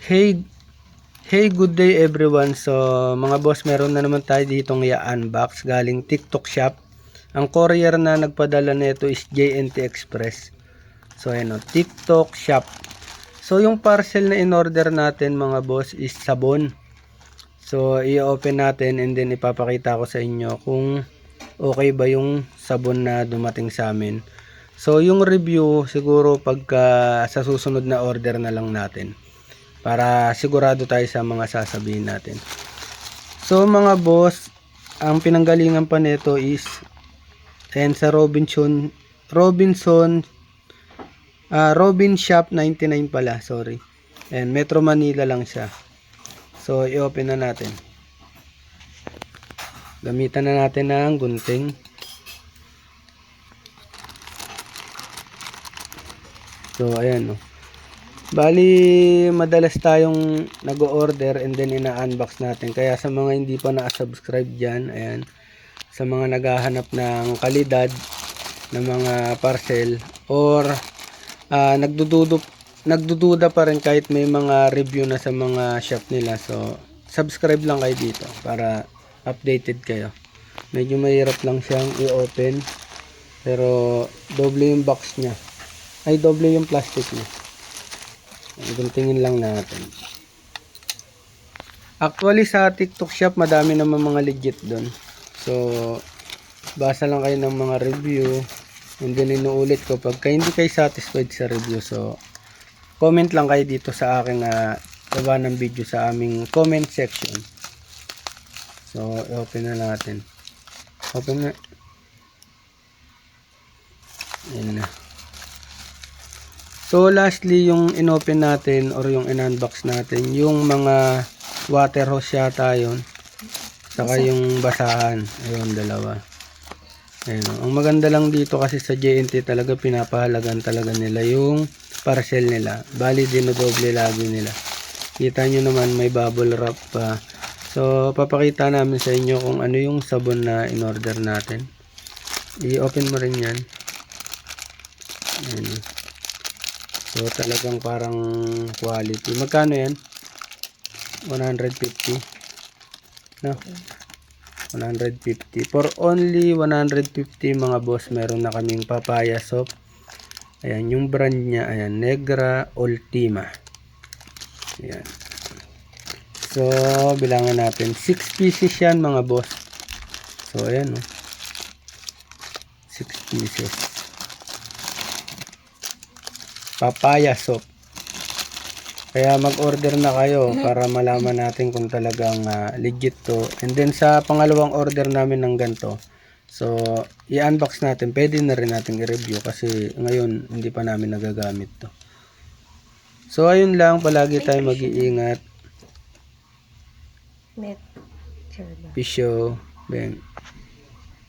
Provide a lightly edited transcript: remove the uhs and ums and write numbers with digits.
Hey, hey, good day everyone. So, mga boss, meron na naman tayo ditong i-unbox galing TikTok Shop. Ang courier na nagpadala nito is JNT Express. So, ayan o, TikTok Shop. So, yung parcel na in-order natin mga boss is sabon. So, i-open natin and then ipapakita ko sa inyo kung okay ba yung sabon na dumating sa amin. So, yung review siguro pagka sa susunod na order na lang natin, para sigurado tayo sa mga sasabihin natin. So mga boss, ang pinanggalingan pa nito is sa Robin Shop 99 pala, sorry. And Metro Manila lang siya. So i-open na natin. Gamitan na natin ng gunting. So ayan, no. Bali, madalas tayong nag-order and then ina-unbox natin. Kaya sa mga hindi pa na-subscribe dyan, ayan, sa mga naghahanap ng kalidad ng mga parcel or nagdududa pa rin kahit may mga review na sa mga shop nila. So, subscribe lang kayo dito para updated kayo. Medyo mahirap lang siyang i-open, pero doble yung box niya. Ay, doble yung plastic niya. Guntingin lang natin. Actually sa TikTok Shop madami naman mga legit doon. So basa lang kayo ng mga review and then inuulit ko pagka hindi kayo satisfied sa review. So comment lang kayo dito sa aking baba ng video sa aming comment section. So open na natin. Open na. Ayan na. So lastly, yung inopen natin or yung in-unbox natin, yung mga water hose yata yun, saka yung basahan. Ayun, dalawa. Ayun. Ang maganda lang dito kasi sa JNT talaga pinapahalagan talaga nila yung parcel nila. Bali dinodoble lagi nila. Kita nyo naman may bubble wrap pa. So papakita namin sa inyo kung ano yung sabon na in-order natin. I-open mo rin yan. Ayun. So talagang parang quality. Magkano yan? 150. No? 150. For only 150 mga boss, meron na kaming papaya soap. Ayan, yung brand niya, ayan, Negra Ultima. Ayan. So, bilangan natin. 6 pieces yan mga boss. So, ayan, oh. 6 pieces. Papaya soap. Kaya mag-order na kayo para malaman natin kung talagang legit to. And then sa pangalawang order namin ng ganito, so i-unbox natin. Pwede na rin natin i-review kasi ngayon hindi pa namin nagagamit to. So ayun lang, palagi tayo mag-iingat. Pisyo. Ben.